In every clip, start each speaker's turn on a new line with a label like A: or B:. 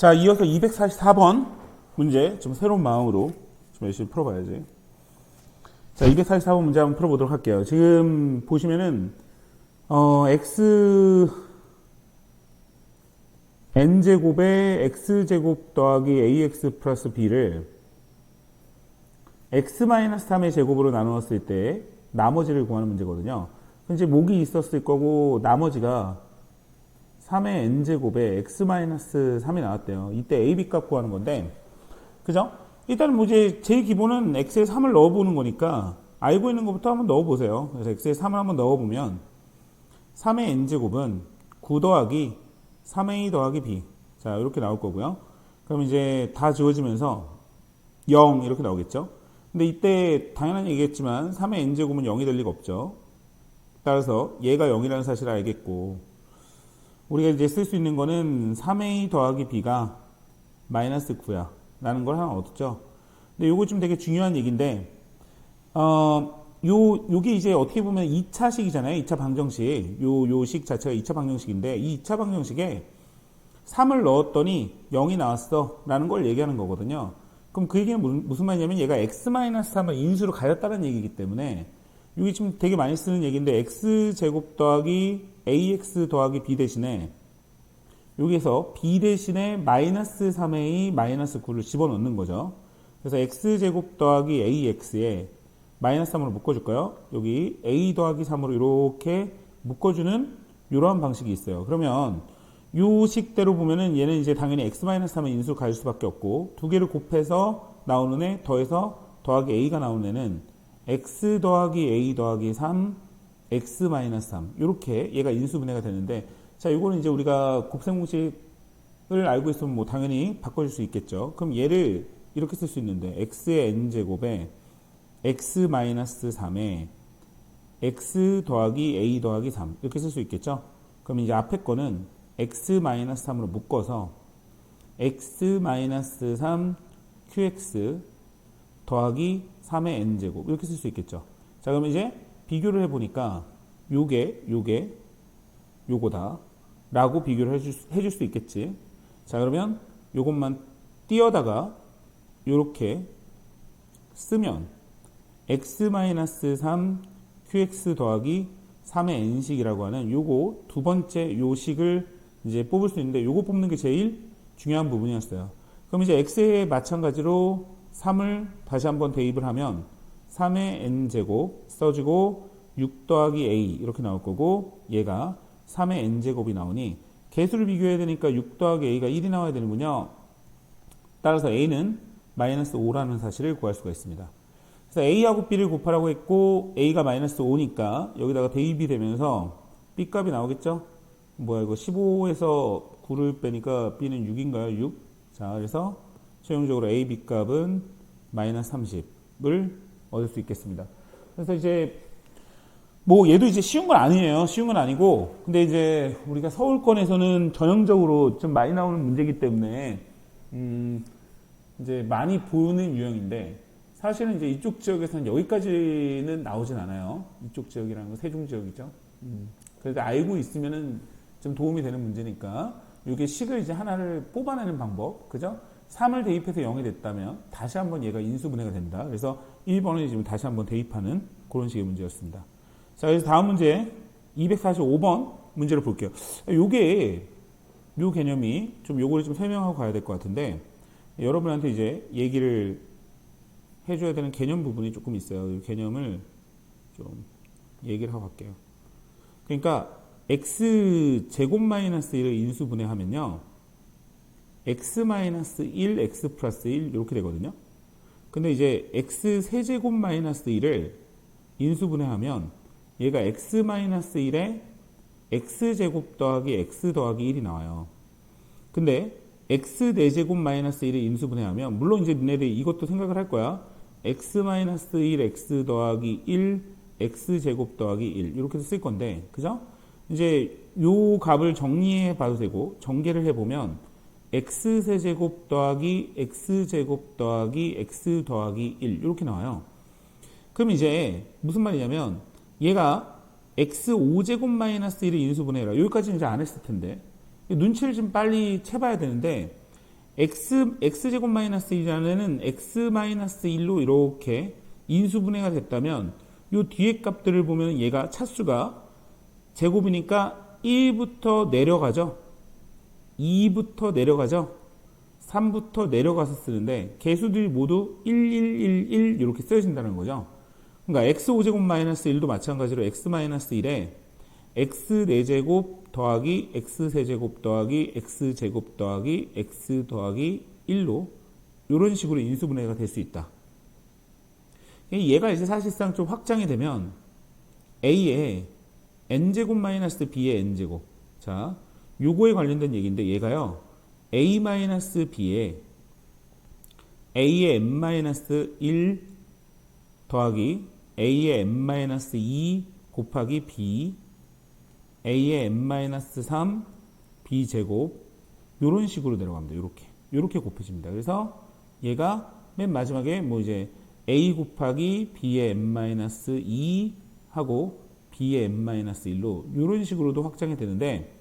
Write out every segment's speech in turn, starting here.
A: 자, 이어서 244번 문제 좀 새로운 마음으로 좀 열심히 풀어봐야지. 자, 244번 문제 한번 풀어보도록 할게요. 지금 보시면은 x n제곱에 x제곱 더하기 ax 플러스 b를 x-3의 제곱으로 나누었을 때 나머지를 구하는 문제거든요. 이제 목이 있었을 거고 나머지가 3의 n제곱에 x-3이 나왔대요. 이때 a, b 값 구하는 건데, 그죠? 일단 뭐 이제 제일 기본은 x에 3을 넣어보는 거니까 알고 있는 것부터 한번 넣어보세요. 그래서 x에 3을 한번 넣어보면 3의 n제곱은 9 더하기 3a 더하기 b. 자, 이렇게 나올 거고요. 그럼 이제 다 지워지면서 0 이렇게 나오겠죠? 근데 이때 당연한 얘기겠지만 3의 n제곱은 0이 될 리가 없죠. 따라서 얘가 0이라는 사실을 알겠고, 우리가 이제 쓸 수 있는 거는 3a 더하기 b가 마이너스 9야 라는 걸 하나 얻었죠. 근데 요거 좀 되게 중요한 얘기인데, 요게 이제 어떻게 보면 2차식이잖아요. 2차 방정식. 요 식 자체가 2차 방정식인데, 이 2차 방정식에 3을 넣었더니 0이 나왔어 라는 걸 얘기하는 거거든요. 그럼 그 얘기는 무슨 말이냐면 얘가 x-3을 인수로 가졌다는 얘기이기 때문에, 이게 지금 되게 많이 쓰는 얘기인데, x제곱 더하기 ax 더하기 b 대신에 여기에서 b 대신에 마이너스 3a 마이너스 9를 집어넣는 거죠. 그래서 x제곱 더하기 ax에 마이너스 3으로 묶어줄까요? 여기 a 더하기 3으로 이렇게 묶어주는 이러한 방식이 있어요. 그러면 요 식대로 보면은 얘는 이제 당연히 x-3의 인수로 갈 수밖에 없고, 두 개를 곱해서 나오는 애 더해서 더하기 a가 나오는 애는 x 더하기 a 더하기 3 x-3 이렇게 얘가 인수분해가 되는데, 자, 이거는 이제 우리가 곱셈공식을 알고 있으면 뭐 당연히 바꿔줄 수 있겠죠. 그럼 얘를 이렇게 쓸 수 있는데, x의 n제곱에 x-3에 x 더하기 a 더하기 3 이렇게 쓸 수 있겠죠. 그럼 이제 앞에 거는 x-3으로 묶어서 x-3 qx 더하기 3의 n제곱 이렇게 쓸 수 있겠죠. 자, 그럼 이제 비교를 해보니까 요게 요거다 라고 비교를 해줄 수 있겠지. 자, 그러면 요것만 띄어다가 요렇게 쓰면 x-3 qx 더하기 3의 n식이라고 하는 요거 두 번째 요 식을 이제 뽑을 수 있는데, 요거 뽑는 게 제일 중요한 부분이었어요. 그럼 이제 x에 마찬가지로 3을 다시 한번 대입을 하면 3의 n제곱 써주고 6 더하기 a 이렇게 나올 거고, 얘가 3의 n제곱이 나오니 개수를 비교해야 되니까 6 더하기 a가 1이 나와야 되는군요. 따라서 a는 마이너스 5라는 사실을 구할 수가 있습니다. 그래서 a하고 b를 곱하라고 했고, a가 마이너스 5니까 여기다가 대입이 되면서 b 값이 나오겠죠? 뭐야, 이거 15에서 9를 빼니까 b는 6인가요? 6. 자, 그래서 최종적으로 a, b 값은 마이너스 30을 얻을 수 있겠습니다. 그래서 이제 뭐 얘도 이제 쉬운 건 아니에요. 쉬운 건 아니고, 근데 이제 우리가 서울권에서는 전형적으로 좀 많이 나오는 문제이기 때문에 이제 많이 보는 유형인데, 사실은 이제 이쪽 지역에서는 여기까지는 나오진 않아요. 이쪽 지역이라는 건 세종 지역이죠. 그래서 알고 있으면은 좀 도움이 되는 문제니까, 이게 식을 이제 하나를 뽑아내는 방법, 그죠? 3을 대입해서 0이 됐다면 다시 한번 얘가 인수분해가 된다. 그래서 1번을 지금 다시 한번 대입하는 그런 식의 문제였습니다. 자, 그래서 다음 문제 245번 문제를 볼게요. 요게 요 개념이 좀 요거를 좀 설명하고 가야 될 것 같은데, 여러분한테 이제 얘기를 해줘야 되는 개념 부분이 조금 있어요. 이 개념을 좀 얘기를 하고 갈게요. 그러니까 x 제곱 마이너스 1을 인수분해하면요, x 마이너스 1, x 플러스 1 이렇게 되거든요. 근데 이제 x 세제곱 마이너스 1을 인수분해하면 얘가 x 마이너스 1에 x 제곱 더하기 x 더하기 1이 나와요. 근데 x 4제곱 마이너스 1을 인수분해하면, 물론 이제 니네들이 이것도 생각을 할 거야. x 마이너스 1 x 더하기 1 x 제곱 더하기 1 이렇게 쓸 건데, 그죠? 이제 요 값을 정리해 봐도 되고, 전개를 해보면 x 세제곱 더하기 x 제곱 더하기 x 더하기 1 이렇게 나와요. 그럼 이제 무슨 말이냐면, 얘가 x 5제곱 마이너스 1을 인수분해해라. 여기까지는 이제 안 했을 텐데, 눈치를 좀 빨리 채봐야 되는데, x제곱 마이너스 1이라는 x-1로 이렇게 인수분해가 됐다면 요 뒤에 값들을 보면 얘가 차수가 제곱이니까 1부터 내려가죠. 2부터 내려가죠. 3부터 내려가서 쓰는데 개수들이 모두 1, 1, 1, 1 이렇게 쓰여진다는 거죠. 그러니까 x5제곱 마이너스 1도 마찬가지로 x-1에 x 4제곱 더하기 x 세제곱 더하기 x 제곱 더하기 x 더하기 1로 이런 식으로 인수분해가 될 수 있다. 얘가 이제 사실상 좀 확장이 되면 a에 n제곱 마이너스 b의 n제곱. 자, 요거에 관련된 얘기인데 얘가요. a 마이너스 b에 a의 n 마이너스 1 더하기 a의 n 마이너스 2 곱하기 b a의 n-3 b제곱 요런 식으로 내려갑니다. 요렇게 곱해집니다. 그래서 얘가 맨 마지막에 뭐 이제 a 곱하기 b의 n-2 하고 b의 n-1로 요런 식으로도 확장이 되는데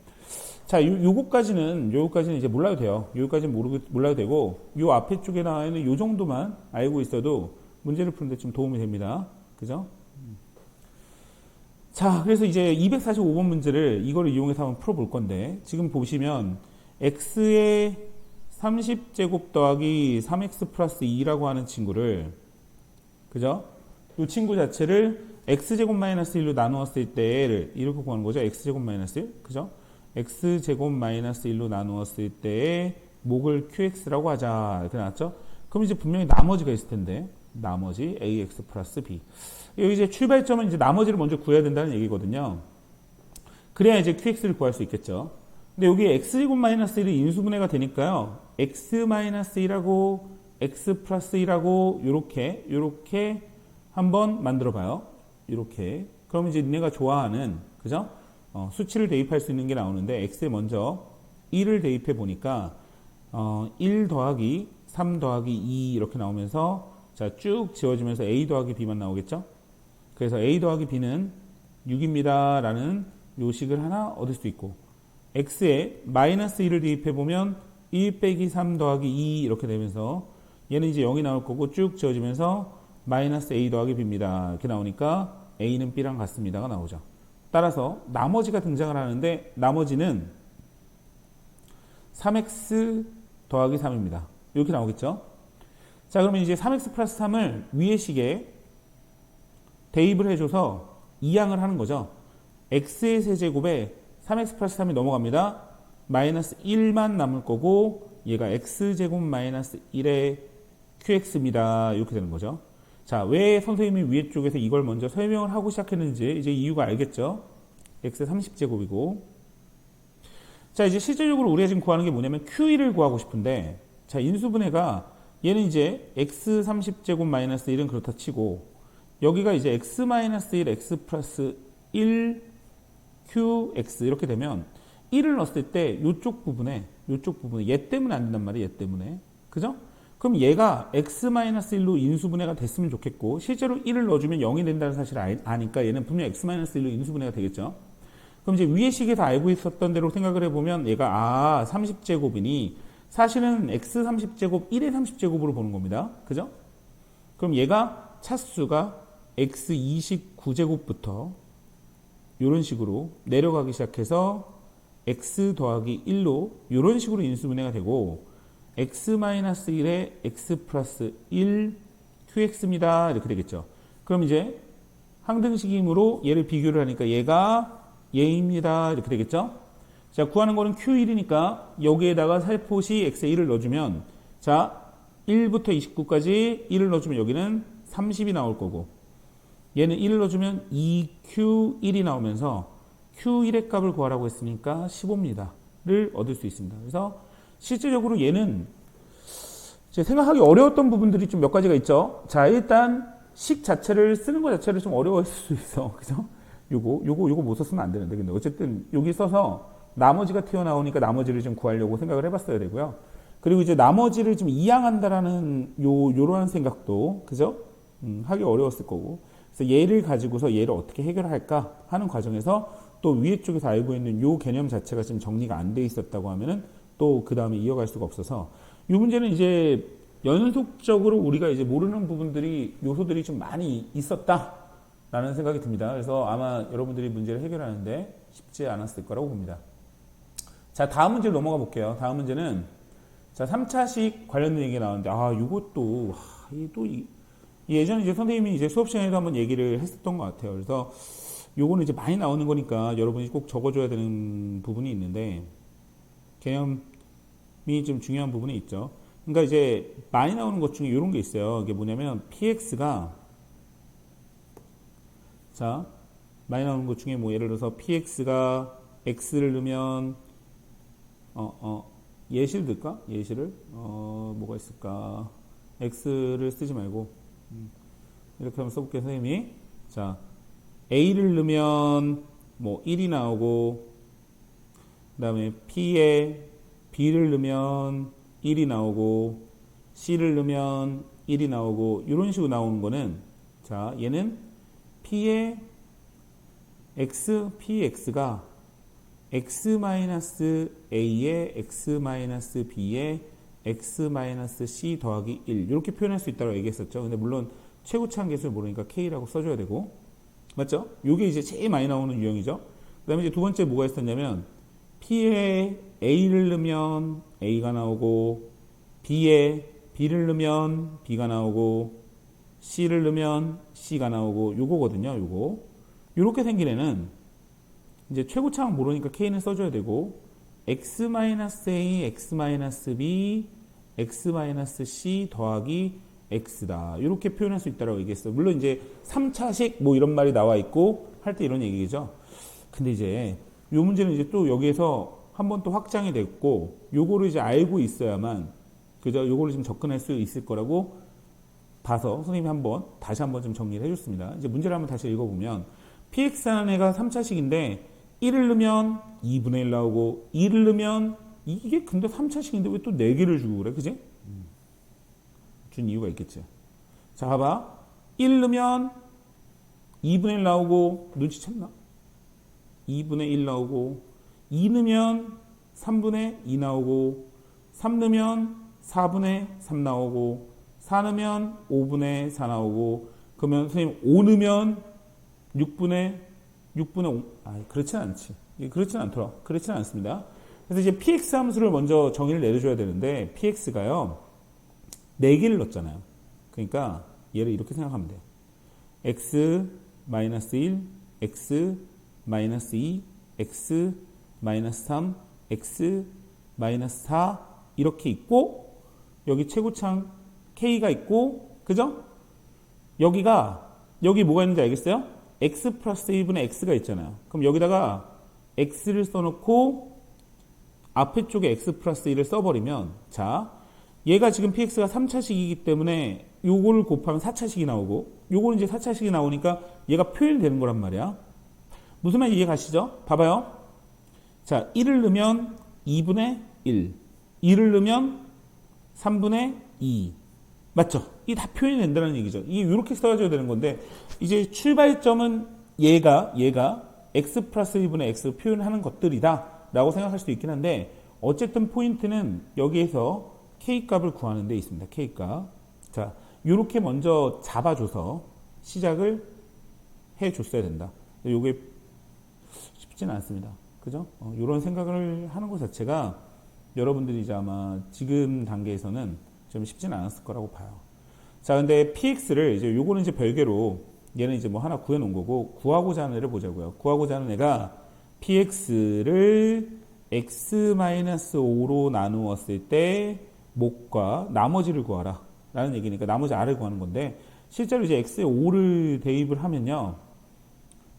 A: 자, 요거까지는 이제 몰라도 돼요. 요거까지는 몰라도 되고 요 앞에 쪽에 나와 있는 요 정도만 알고 있어도 문제를 푸는데 좀 도움이 됩니다. 그죠? 자, 그래서 이제 245번 문제를 이거를 이용해서 한번 풀어볼 건데 지금 보시면 x의 30제곱 더하기 3x 플러스 2라고 하는 친구를 그죠? 이 친구 자체를 x제곱 마이너스 1로 나누었을 때를 이렇게 구하는 거죠. x제곱 마이너스 1 그죠? x제곱 마이너스 1로 나누었을 때의 목을 qx라고 하자 이렇게 나왔죠? 그럼 이제 분명히 나머지가 있을 텐데 나머지 ax 플러스 b 여기 이제 출발점은 이제 나머지를 먼저 구해야 된다는 얘기거든요. 그래야 이제 qx를 구할 수 있겠죠. 근데 여기 x제곱 마이너스 1이 인수분해가 되니까요. x 마이너스 1하고 x 플러스 1하고 요렇게 한번 만들어 봐요. 이렇게. 그럼 이제 니네가 좋아하는 그죠? 수치를 대입할 수 있는 게 나오는데 x에 먼저 1을 대입해 보니까 1 더하기 3 더하기 2 이렇게 나오면서 자, 쭉 지워지면서 a 더하기 b만 나오겠죠? 그래서 a 더하기 b는 6입니다 라는 요식을 하나 얻을 수 있고 x에 마이너스 1을 대입해보면 1 빼기 3 더하기 2 이렇게 되면서 얘는 이제 0이 나올 거고 쭉 지워지면서 마이너스 a 더하기 b입니다. 이렇게 나오니까 a는 b랑 같습니다가 나오죠. 따라서 나머지가 등장을 하는데 나머지는 3x 더하기 3입니다. 이렇게 나오겠죠? 자, 그러면 이제 3x 플러스 3을 위의 식에 대입을 해줘서 이항을 하는 거죠. x의 세제곱에 3x 플러스 3이 넘어갑니다. 마이너스 1만 남을 거고 얘가 x제곱 마이너스 1의 qx입니다. 이렇게 되는 거죠. 자, 왜 선생님이 위에 쪽에서 이걸 먼저 설명을 하고 시작했는지 이제 이유가 알겠죠. x 30제곱이고 자, 이제 실질적으로 우리가 지금 구하는 게 뭐냐면 q1을 구하고 싶은데 자, 인수분해가 얘는 이제 x 30제곱 마이너스 1은 그렇다 치고 여기가 이제 x 마이너스 1 x 플러스 1 qx 이렇게 되면 1을 넣었을 때 요쪽 부분에 얘 때문에 안 된단 말이에요. 얘 때문에. 그죠? 그럼 얘가 x-1로 인수분해가 됐으면 좋겠고 실제로 1을 넣어주면 0이 된다는 사실을 아니까 얘는 분명 x-1로 인수분해가 되겠죠. 그럼 이제 위의 식에서 알고 있었던 대로 생각을 해보면 얘가 30제곱이니 사실은 x 30제곱 1의 30제곱으로 보는 겁니다. 그죠? 그럼 얘가 차수가 x 29제곱부터 이런 식으로 내려가기 시작해서 x 더하기 1로 이런 식으로 인수분해가 되고 x-1에 x 플러스 1 qx입니다. 이렇게 되겠죠. 그럼 이제 항등식이므로 얘를 비교를 하니까 얘가 얘입니다. 이렇게 되겠죠. 자, 구하는 거는 q1이니까 여기에다가 살포시 x에 1을 넣어주면 자 1부터 29까지 1을 넣어주면 여기는 30이 나올 거고 얘는 1을 넣어주면 2q1이 나오면서 q1의 값을 구하라고 했으니까 15입니다를 얻을 수 있습니다. 그래서 실질적으로 얘는 생각하기 어려웠던 부분들이 좀 몇 가지가 있죠. 자, 일단 식 자체를 쓰는 것 자체를 좀 어려워했을 수 있어. 그죠? 요거 못 썼으면 안 되는데. 근데 어쨌든 여기 써서 나머지가 튀어나오니까 나머지를 좀 구하려고 생각을 해봤어야 되고요. 그리고 이제 나머지를 좀 이항한다라는 요러한 생각도, 그죠? 하기 어려웠을 거고. 그래서 얘를 가지고서 얘를 어떻게 해결할까 하는 과정에서 또 위에 쪽에서 알고 있는 요 개념 자체가 지금 정리가 안 돼 있었다고 하면은 또 그 다음에 이어갈 수가 없어서 이 문제는 이제 연속적으로 우리가 이제 모르는 부분들이 요소들이 좀 많이 있었다라는 생각이 듭니다. 그래서 아마 여러분들이 문제를 해결하는데 쉽지 않았을 거라고 봅니다. 자, 다음 문제로 넘어가 볼게요. 다음 문제는 자, 3차식 관련된 얘기가 나오는데 이것도 예전에 이제 선생님이 이제 수업 시간에도 한번 얘기를 했었던 것 같아요. 그래서 요거는 이제 많이 나오는 거니까 여러분이 꼭 적어줘야 되는 부분이 있는데 개념이 좀 중요한 부분이 있죠. 그러니까 이제 많이 나오는 것 중에 이런 게 있어요. 이게 뭐냐면 px가 자 많이 나오는 것 중에 뭐 예를 들어서 px가 x를 넣으면 예시를 들까? 예시를 뭐가 있을까? x를 쓰지 말고 이렇게 한번 써볼게요, 선생님이. 자 a를 넣으면 뭐 1이 나오고 그 다음에 p에 b를 넣으면 1이 나오고 c를 넣으면 1이 나오고 이런 식으로 나오는 거는 자 얘는 p의 px가 x-a에 x-b에 x-c 더하기 1 이렇게 표현할 수 있다고 얘기했었죠. 근데 물론 최고차항 계수를 모르니까 k라고 써줘야 되고 맞죠? 요게 이제 제일 많이 나오는 유형이죠. 그 다음에 이제 두 번째 뭐가 있었냐면 p에 a를 넣으면 a가 나오고 b에 b를 넣으면 b가 나오고 c를 넣으면 c가 나오고 요거거든요. 요거 요렇게 생긴 애는 이제 최고차항 모르니까 k는 써줘야 되고 x-a, x-b, x-c 더하기 x다. 이렇게 표현할 수 있다고 얘기했어요. 물론 이제 3차식 뭐 이런 말이 나와 있고 할 때 이런 얘기죠. 근데 이제 이 문제는 이제 또 여기에서 한번 또 확장이 됐고 요거를 이제 알고 있어야만 그죠? 요거를 좀 접근할 수 있을 거라고 봐서 선생님이 다시 한번 좀 정리를 해줬습니다. 이제 문제를 한번 다시 읽어보면 px라는 애가 3차식인데 1을 넣으면 2분의 1 나오고 2를 넣으면 이게 근데 3차식인데 왜 또 4개를 주고 그래? 그지? 준 이유가 있겠지. 자, 봐봐. 1 넣으면 2분의 1 나오고 눈치챘나? 2분의 1 나오고 2 넣으면 3분의 2 나오고 3 넣으면 4분의 3 나오고 4 넣으면 5분의 4 나오고 그러면 선생님 5 넣으면 6분의 5 그렇지는 않지. 그렇지는 않더라. 그렇지는 않습니다. 그래서 이제 px 함수를 먼저 정의를 내려줘야 되는데 px가요 4개를 넣었잖아요. 그러니까 얘를 이렇게 생각하면 돼요. x-1, x-2, x-3, x-4 이렇게 있고 여기 최고차항 k가 있고 그죠? 여기 뭐가 있는지 알겠어요? x 플러스 1분의 x가 있잖아요. 그럼 여기다가 x를 써놓고 앞에 쪽에 x 플러스 1을 써버리면 자 얘가 지금 px가 3차식이기 때문에 요거를 곱하면 4차식이 나오고 요거는 이제 4차식이 나오니까 얘가 표현이 되는 거란 말이야. 무슨 말인지 이해 가시죠? 봐봐요. 자 1을 넣으면 2분의 1 2를 넣으면 3분의 2 맞죠? 이게 다 표현이 된다는 얘기죠. 이게 이렇게 써줘야 되는 건데 이제 출발점은 얘가 x 플러스 1분의 x 표현하는 것들이다 라고 생각할 수도 있긴 한데 어쨌든 포인트는 여기에서 k값을 구하는 데 있습니다. k값. 자, 이렇게 먼저 잡아줘서 시작을 해줬어야 된다. 이게 쉽지는 않습니다. 그죠? 이런 생각을 하는 것 자체가 여러분들이 이제 아마 지금 단계에서는 좀 쉽지는 않았을 거라고 봐요. 자, 근데 px를 이제 요거는 이제 별개로 얘는 이제 뭐 하나 구해 놓은 거고 구하고자 하는 애를 보자고요. 구하고자 하는 애가 px를 x-5로 나누었을 때 목과 나머지를 구하라 라는 얘기니까 나머지 r을 구하는 건데 실제로 이제 x에 5를 대입을 하면요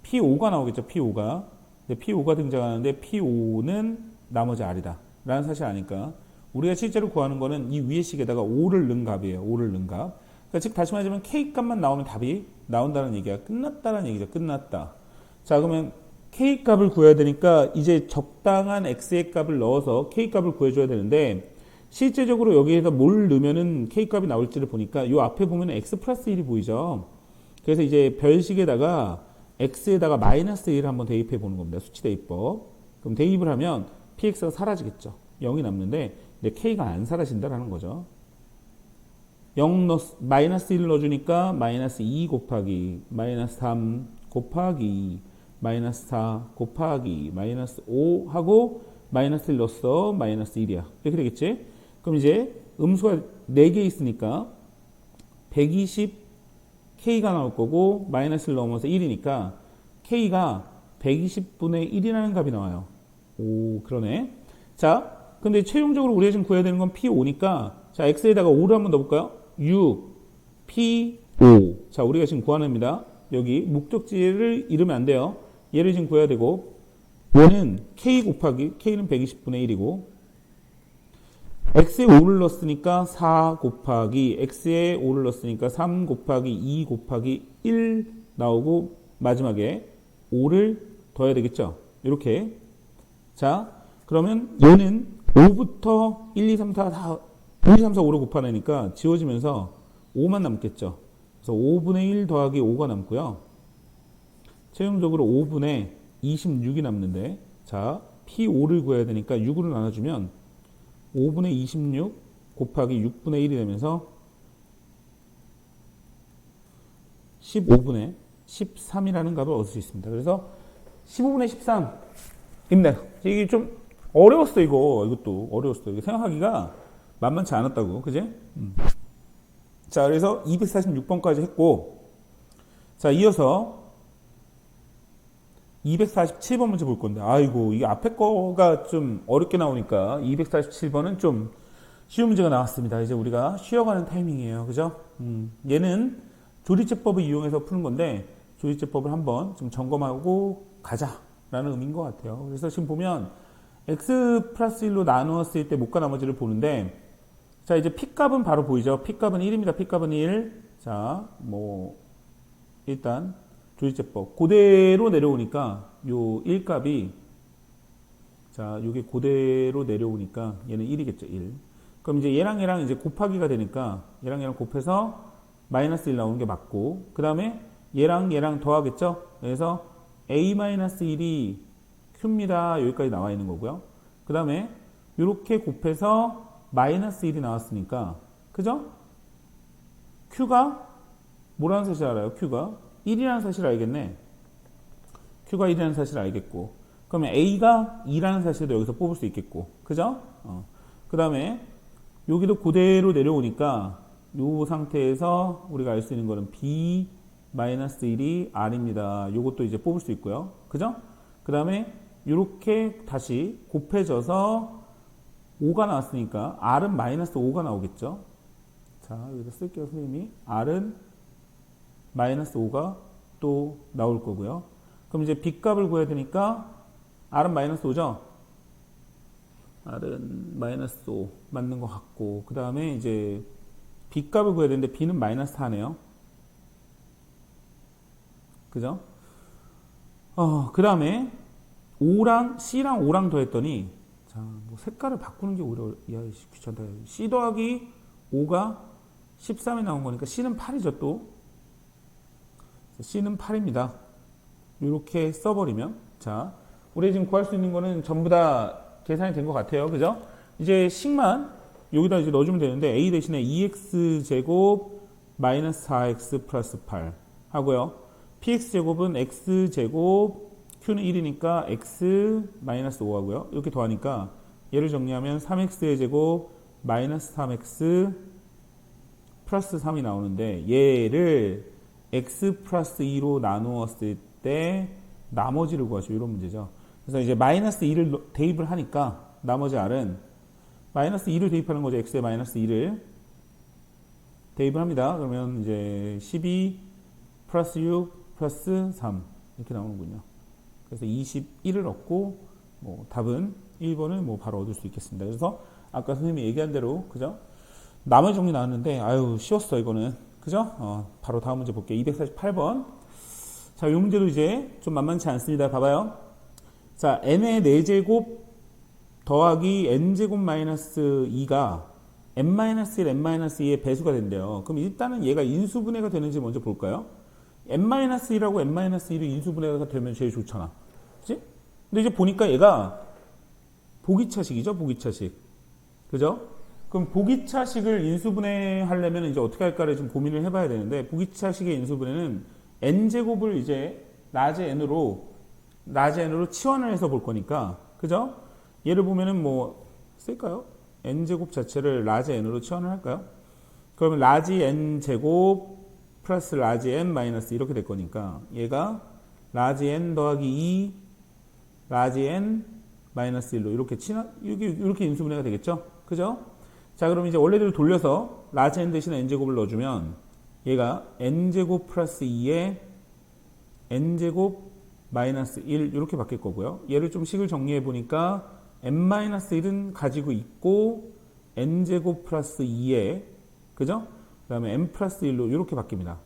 A: p5가 나오겠죠. p5가 근데 p5가 등장하는데 p5는 나머지 r이다 라는 사실 아니까 우리가 실제로 구하는 거는 이 위에 식에다가 5를 넣은 값이에요. 5를 넣은 값. 그러니까 즉 다시 말하자면 k값만 나오면 답이 나온다는 얘기야. 끝났다는 얘기죠. 끝났다. 자 그러면 k값을 구해야 되니까 이제 적당한 x의 값을 넣어서 k값을 구해줘야 되는데 실제적으로 여기에서 뭘 넣으면은 k값이 나올지를 보니까 이 앞에 보면 x 플러스 1이 보이죠. 그래서 이제 별식에다가 x에다가 마이너스 1을 한번 대입해 보는 겁니다. 수치 대입법. 그럼 대입을 하면 px가 사라지겠죠. 0이 남는데 근데 k가 안 사라진다라는 거죠. 0 마이너스 1 넣어주니까 마이너스 2 곱하기 마이너스 3 곱하기 마이너스 4 곱하기 마이너스 5 하고 마이너스 1 넣었어. 마이너스 1이야. 이렇게 되겠지? 그럼 이제 음수가 4개 있으니까 120K가 나올 거고 마이너스를 넘어서 1이니까 K가 120분의 1이라는 값이 나와요. 오, 그러네. 자, 근데 최종적으로 우리가 지금 구해야 되는 건 P5니까 자, X에다가 5를 한번 넣어볼까요? 6, P5. 자, 우리가 지금 구하는 겁니다. 여기 목적지를 잃으면 안 돼요. 얘를 지금 구해야 되고 얘는 K 곱하기 K는 120분의 1이고 X에 5를 넣었으니까 4 곱하기 X에 5를 넣었으니까 3 곱하기 2 곱하기 1 나오고 마지막에 5를 더해야 되겠죠. 이렇게. 자, 그러면 얘는 5부터 1, 2, 3, 4 다 1, 2, 3, 4, 5를 곱하니까 지워지면서 5만 남겠죠. 그래서 5분의 1 더하기 5가 남고요. 최종적으로 5분의 26이 남는데 자, P5를 구해야 되니까 6으로 나눠주면 5분의 26 곱하기 6분의 1이 되면서 15분의 13이라는 값을 얻을 수 있습니다. 그래서 15분의 13입니다. 이게 좀 어려웠어, 이것도 어려웠어. 이거 생각하기가 만만치 않았다고, 그지? 자, 그래서 246번까지 했고, 자, 이어서 247번 문제 볼 건데, 아이고, 이게 앞에 거가 좀 어렵게 나오니까 247번은 좀 쉬운 문제가 나왔습니다. 이제 우리가 쉬어가는 타이밍이에요. 그죠? 얘는 조리제법을 이용해서 푸는 건데, 조리제법을 한번 좀 점검하고 가자라는 의미인 것 같아요. 그래서 지금 보면 x 플러스 1로 나누었을 때 못과 나머지를 보는데, 자, 이제 p값은 바로 보이죠? p값은 1입니다. p값은 1. 자, 뭐, 일단, 조리제법. 그대로 내려오니까, 요 1값이, 자, 요게 그대로 내려오니까, 얘는 1이겠죠, 1. 그럼 이제 얘랑 이제 곱하기가 되니까, 얘랑 곱해서 마이너스 1 나오는 게 맞고, 그 다음에 얘랑 더하겠죠? 그래서 a-1이 q입니다. 여기까지 나와 있는 거고요. 그 다음에, 요렇게 곱해서 마이너스 1이 나왔으니까, 그죠? q가 뭐라는 사실 알아요? q가 1이라는 사실을 알겠네. q가 1이라는 사실을 알겠고, 그러면 a가 2라는 사실도 여기서 뽑을 수 있겠고, 그죠? 그 다음에 여기도 그대로 내려오니까 이 상태에서 우리가 알 수 있는 거는 b-1이 r입니다. 이것도 이제 뽑을 수 있고요, 그죠? 그 다음에 이렇게 다시 곱해져서 5가 나왔으니까 r은 마이너스 5가 나오겠죠. 자, 여기서 쓸게요, 선생님이. r은 마이너스 5가 또 나올 거고요. 그럼 이제 b값을 구해야 되니까 r은 마이너스 5죠? r은 마이너스 5 맞는 것 같고, 그 다음에 이제 b값을 구해야 되는데 b는 마이너스 4네요. 그죠? 그 다음에 5랑 c랑 5랑 더했더니, 자, 뭐 색깔을 바꾸는 게 오히려 귀찮다. c 더하기 5가 13이 나온 거니까 c는 8이죠, 또. c는 8입니다. 이렇게 써버리면, 자, 우리 지금 구할 수 있는 거는 전부 다 계산이 된 것 같아요. 그죠? 이제 식만 여기다 이제 넣어주면 되는데, a 대신에 2x제곱 마이너스 4x 플러스 8 하고요. px제곱은 x제곱, q는 1이니까 x 마이너스 5 하고요. 이렇게 더하니까 얘를 정리하면 3x의 제곱 마이너스 3x 플러스 3이 나오는데, 얘를 x 플러스 2로 나누었을 때 나머지를 구하시오. 이런 문제죠. 그래서 이제 마이너스 2를 대입을 하니까 나머지 r은 마이너스 2를 대입하는 거죠. x에 마이너스 2를 대입을 합니다. 그러면 이제 12 플러스 6 플러스 3 이렇게 나오는군요. 그래서 21을 얻고, 뭐 답은 1번을 뭐 바로 얻을 수 있겠습니다. 그래서 아까 선생님이 얘기한 대로, 그죠? 나머지 정리 나왔는데, 아유, 쉬웠어, 이거는. 그죠? 바로 다음 문제 볼게요. 248번. 자, 이 문제도 이제 좀 만만치 않습니다. 봐봐요. 자, n의 4제곱 더하기 n제곱 마이너스 2가 n-1, n-2의 배수가 된대요. 그럼 일단은 얘가 인수분해가 되는지 먼저 볼까요? n-1하고 n-2를 인수분해가 되면 제일 좋잖아. 그치? 근데 이제 보니까 얘가 보기차식이죠, 보기차식. 그죠? 그럼 보기차식을 인수분해 하려면 이제 어떻게 할까를 좀 고민을 해봐야 되는데, 보기차식의 인수분해는 n제곱을 이제 라지 n으로 치환을 해서 볼 거니까, 그죠? 얘를 보면은 뭐 쓸까요? n제곱 자체를 라지 n으로 치환을 할까요? 그러면 라지 n제곱 플러스 라지 n 마이너스 이렇게 될 거니까 얘가 라지 n 더하기 2 라지 n 마이너스 1로 이렇게 인수분해가 되겠죠? 그죠? 자, 그럼 이제 원래대로 돌려서 라지 n 대신에 n제곱을 넣어주면 얘가 n제곱 플러스 2에 n제곱 마이너스 1 이렇게 바뀔 거고요. 얘를 좀 식을 정리해 보니까 n-1은 가지고 있고 n제곱 플러스 2에 그죠? 그 다음에 n 플러스 1로 이렇게 바뀝니다.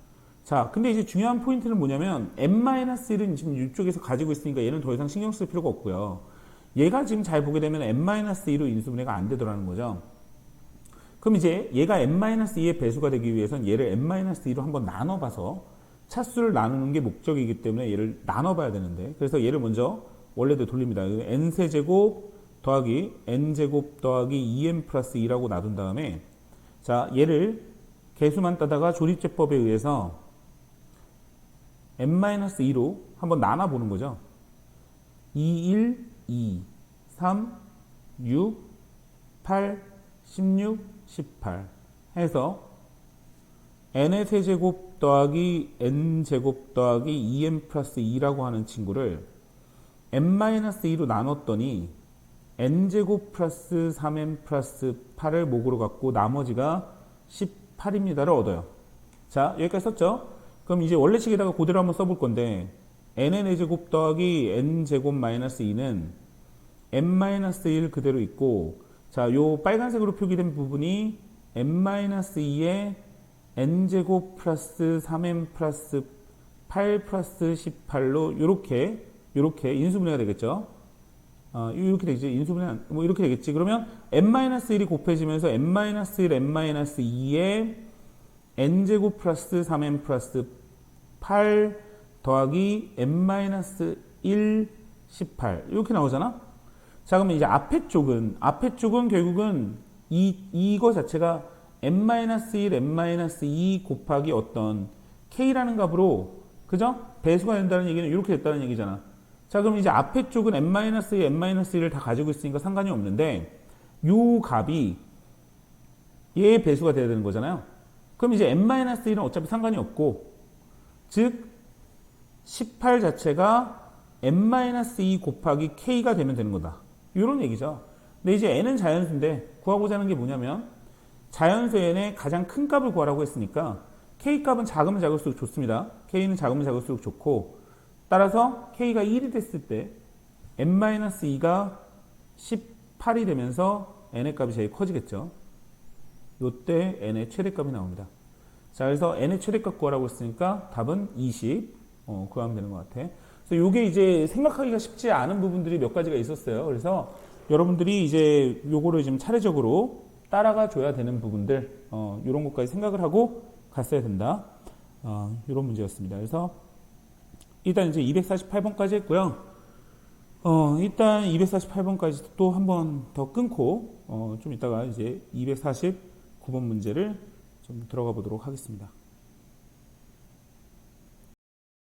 A: 자, 근데 이제 중요한 포인트는 뭐냐면 n-1은 지금 이쪽에서 가지고 있으니까 얘는 더 이상 신경 쓸 필요가 없고요. 얘가 지금 잘 보게 되면 n-2로 인수분해가 안 되더라는 거죠. 그럼 이제 얘가 n-2의 배수가 되기 위해선 얘를 n-2로 한번 나눠봐서 차수를 나누는 게 목적이기 때문에 얘를 나눠봐야 되는데, 그래서 얘를 먼저 원래대로 돌립니다. n세제곱 더하기 n제곱 더하기 2n 플러스 2라고 놔둔 다음에, 자, 얘를 개수만 따다가 조립제법에 의해서 n-2로 한번 나눠보는 거죠. 2, 1, 2, 3, 6, 8, 16, 18 해서 n의 세제곱 더하기 n제곱 더하기 2n 플러스 2라고 하는 친구를 n-2로 나눴더니 n제곱 플러스 3n 플러스 8을 목으로 갖고 나머지가 18입니다를 얻어요. 자, 여기까지 썼죠? 그럼 이제 원래식에다가 그대로 한번 써볼 건데 n의 제곱 더하기 n제곱 마이너스 2는 n-1 그대로 있고, 자, 요 빨간색으로 표기된 부분이 n-2에 n제곱 플러스 3n 플러스 8 플러스 18로 요렇게 인수분해가 되겠죠. 이렇게 되겠지. 인수분해 뭐 이렇게 되겠지. 그러면 n-1이 곱해지면서 n-1 n-2에 n제곱 플러스 3n 플러스 8 더하기 n-1 18 이렇게 나오잖아. 자, 그러면 이제 앞에 쪽은 결국은 이거 자체가 n-1 n-2 곱하기 어떤 k라는 값으로, 그죠? 배수가 된다는 얘기는 이렇게 됐다는 얘기잖아. 자, 그럼 이제 앞에 쪽은 n-2 n-1을 다 가지고 있으니까 상관이 없는데 요 값이 얘의 배수가 돼야 되는 거잖아요. 그럼 이제 n-1은 어차피 상관이 없고, 즉 18 자체가 n-2 곱하기 k가 되면 되는 거다. 이런 얘기죠. 근데 이제 n은 자연수인데 구하고자 하는 게 뭐냐면 자연수 n의 가장 큰 값을 구하라고 했으니까 k 값은 작으면 작을수록 좋습니다. k는 작으면 작을수록 좋고, 따라서 k가 1이 됐을 때 n-2가 18이 되면서 n의 값이 제일 커지겠죠. 이때 n의 최대값이 나옵니다. 자, 그래서 n의 최대값 구하라고 했으니까 답은 20 구하면 되는 것 같아. 그래서 요게 이제 생각하기가 쉽지 않은 부분들이 몇 가지가 있었어요. 그래서 여러분들이 이제 요거를 좀 차례적으로 따라가 줘야 되는 부분들, 요런 것까지 생각을 하고 갔어야 된다. 요런 문제였습니다. 그래서 일단 이제 248번까지 했고요. 일단 248번까지 또 한 번 더 끊고, 좀 이따가 이제 249번 문제를 좀 들어가 보도록 하겠습니다.